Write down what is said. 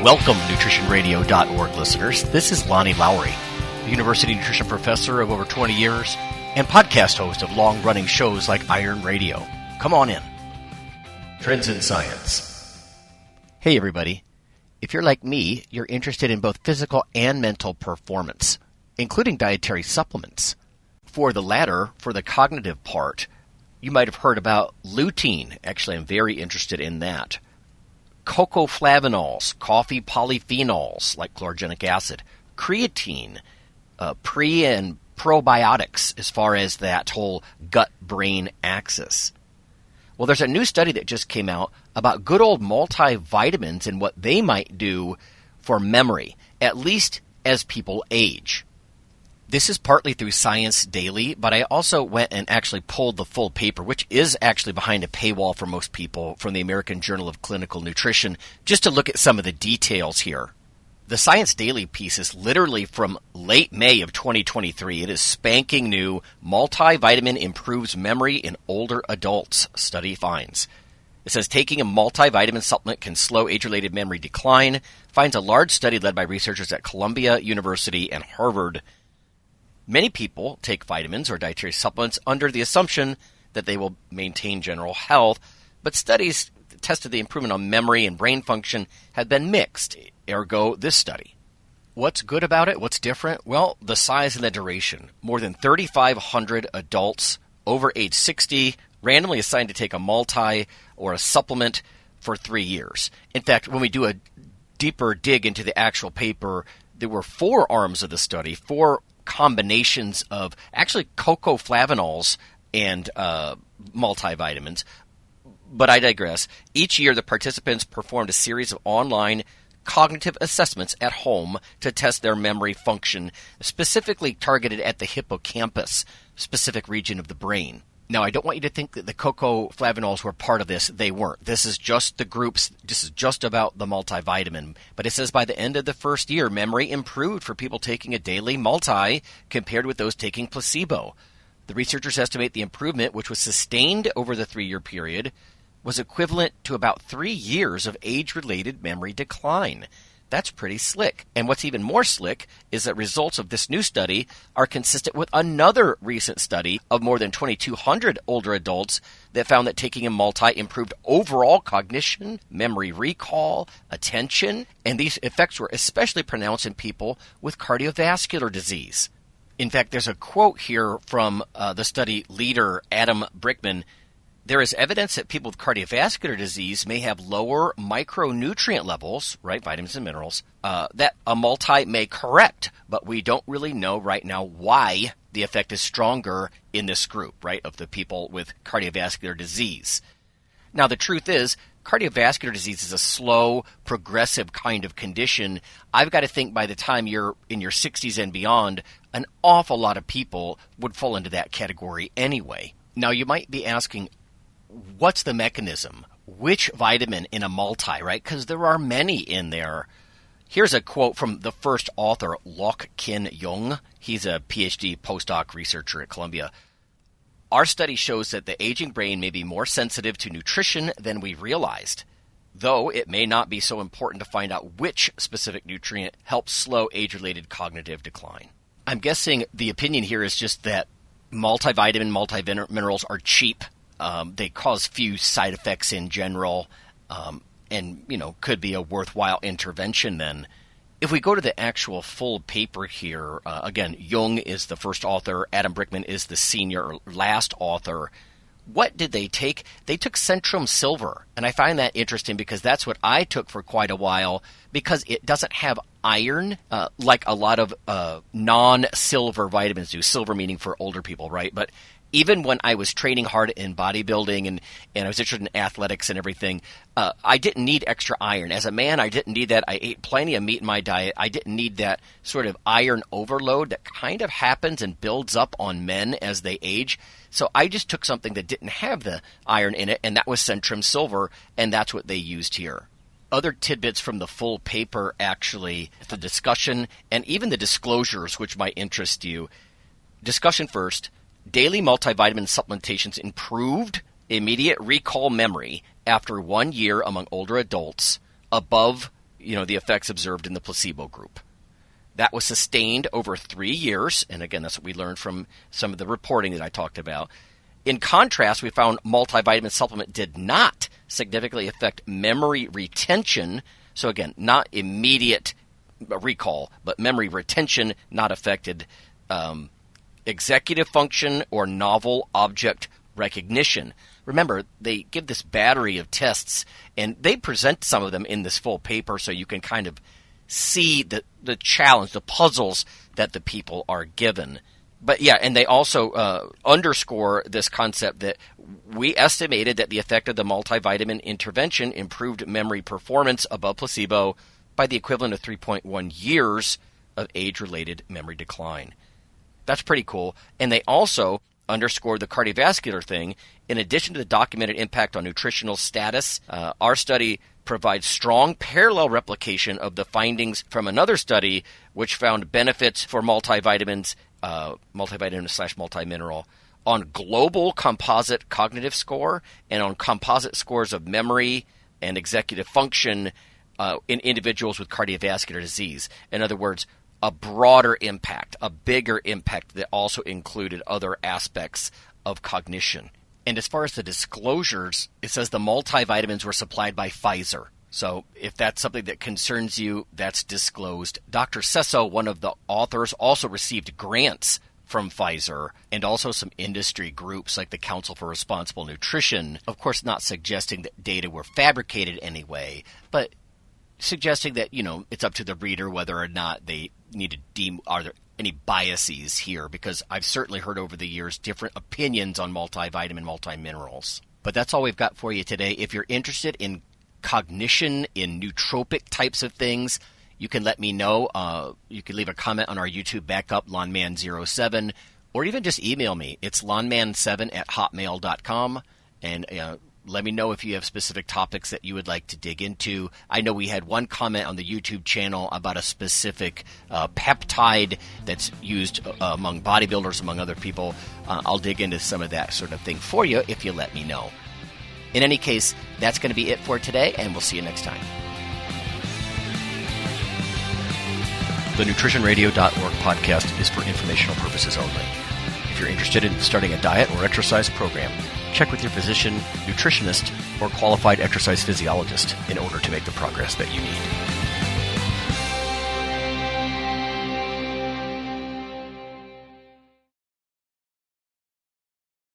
Welcome, nutritionradio.org listeners. This is Lonnie Lowry, a university nutrition professor of over 20 years and podcast host of long-running shows like Iron Radio. Come on in. Trends in Science. Hey, everybody. If you're like me, you're interested in both physical and mental performance, including dietary supplements. For the latter, for the cognitive part, you might have heard about lutein. Actually, I'm very interested in that. Cocoflavanols, coffee polyphenols like chlorogenic acid, creatine, pre- and probiotics as far as that whole gut-brain axis. Well, there's a new study that just came out about good old multivitamins and what they might do for memory, at least as people age. This is partly through Science Daily, but I also went and actually pulled the full paper, which is actually behind a paywall for most people, from the American Journal of Clinical Nutrition, just to look at some of the details here. The Science Daily piece is literally from late May of 2023. It is spanking new. Multivitamin improves memory in older adults, study finds. It says taking a multivitamin supplement can slow age-related memory decline, finds a large study led by researchers at Columbia University and Harvard. Many people take vitamins or dietary supplements under the assumption that they will maintain general health, but studies tested the improvement on memory and brain function have been mixed, ergo this study. What's good about it? What's different? Well, the size and the duration. More than 3,500 adults over age 60 randomly assigned to take a multi or a supplement for 3 years. In fact, when we do a deeper dig into the actual paper, there were 4 arms of the study, 4 combinations of actually cocoflavanols and multivitamins. But I digress. Each year, the participants performed a series of online cognitive assessments at home to test their memory function, specifically targeted at the hippocampus, specific region of the brain. Now, I don't want you to think that the cocoflavanols were part of this. They weren't. This is just the groups. This is just about the multivitamin. But it says by the end of the first year, memory improved for people taking a daily multi compared with those taking placebo. The researchers estimate the improvement, which was sustained over the 3-year period, was equivalent to about 3 years of age-related memory decline. That's pretty slick. And what's even more slick is that results of this new study are consistent with another recent study of more than 2,200 older adults that found that taking a multi improved overall cognition, memory recall, attention, and these effects were especially pronounced in people with cardiovascular disease. In fact, there's a quote here from the study leader, Adam Brickman. There is evidence that people with cardiovascular disease may have lower micronutrient levels, right, vitamins and minerals, that a multi may correct, but we don't really know right now why the effect is stronger in this group, right, of the people with cardiovascular disease. Now, the truth is, cardiovascular disease is a slow, progressive kind of condition. I've got to think by the time you're in your 60s and beyond, an awful lot of people would fall into that category anyway. Now, you might be asking, what's the mechanism? Which vitamin in a multi, right? Because there are many in there. Here's a quote from the first author, Lok Kin Young. He's a PhD postdoc researcher at Columbia. Our study shows that the aging brain may be more sensitive to nutrition than we realized, though it may not be so important to find out which specific nutrient helps slow age-related cognitive decline. I'm guessing the opinion here is just that multivitamin, multiminerals are cheap. They cause few side effects in general, and, could be a worthwhile intervention then. If we go to the actual full paper here, again, Jung is the first author, Adam Brickman is the senior or last author. What did they take? They took Centrum Silver, and I find that interesting because that's what I took for quite a while, because it doesn't have iron like a lot of non-silver vitamins do. Silver meaning for older people, right? But even when I was training hard in bodybuilding and I was interested in athletics and everything, I didn't need extra iron. As a man, I didn't need that. I ate plenty of meat in my diet. I didn't need that sort of iron overload that kind of happens and builds up on men as they age. So I just took something that didn't have the iron in it, and that was Centrum Silver, and that's what they used here. Other tidbits from the full paper, actually, the discussion and even the disclosures, which might interest you. Discussion first. Daily multivitamin supplementations improved immediate recall memory after 1 year among older adults above the effects observed in the placebo group. That was sustained over 3 years, and again, that's what we learned from some of the reporting that I talked about. In contrast, we found multivitamin supplement did not significantly affect memory retention. So again, not immediate recall, but memory retention not affected. Executive function or novel object recognition. Remember, they give this battery of tests, and they present some of them in this full paper so you can kind of see the challenge, the puzzles that the people are given. But yeah, and they also underscore this concept that we estimated that the effect of the multivitamin intervention improved memory performance above placebo by the equivalent of 3.1 years of age-related memory decline. That's pretty cool. And they also underscore the cardiovascular thing. In addition to the documented impact on nutritional status, our study provides strong parallel replication of the findings from another study which found benefits for multivitamin / multimineral on global composite cognitive score and on composite scores of memory and executive function in individuals with cardiovascular disease. In other words, a broader impact, a bigger impact that also included other aspects of cognition. And as far as the disclosures, it says the multivitamins were supplied by Pfizer. So if that's something that concerns you, that's disclosed. Dr. Sesso, one of the authors, also received grants from Pfizer and also some industry groups like the Council for Responsible Nutrition. Of course, not suggesting that data were fabricated anyway, but suggesting that, it's up to the reader whether or not they need to deem, are there any biases here, because I've certainly heard over the years different opinions on multivitamin, multiminerals. But that's all we've got for you today. If you're interested in cognition, in nootropic types of things, you can let me know. You can leave a comment on our YouTube backup, Lawnman07, or even just email me. It's lawnman7@hotmail.com, and let me know if you have specific topics that you would like to dig into. I know we had one comment on the YouTube channel about a specific peptide that's used among bodybuilders, among other people. I'll dig into some of that sort of thing for you if you let me know. In any case, that's going to be it for today, and we'll see you next time. The NutritionRadio.org podcast is for informational purposes only. If you're interested in starting a diet or exercise program, check with your physician, nutritionist, or qualified exercise physiologist in order to make the progress that you need.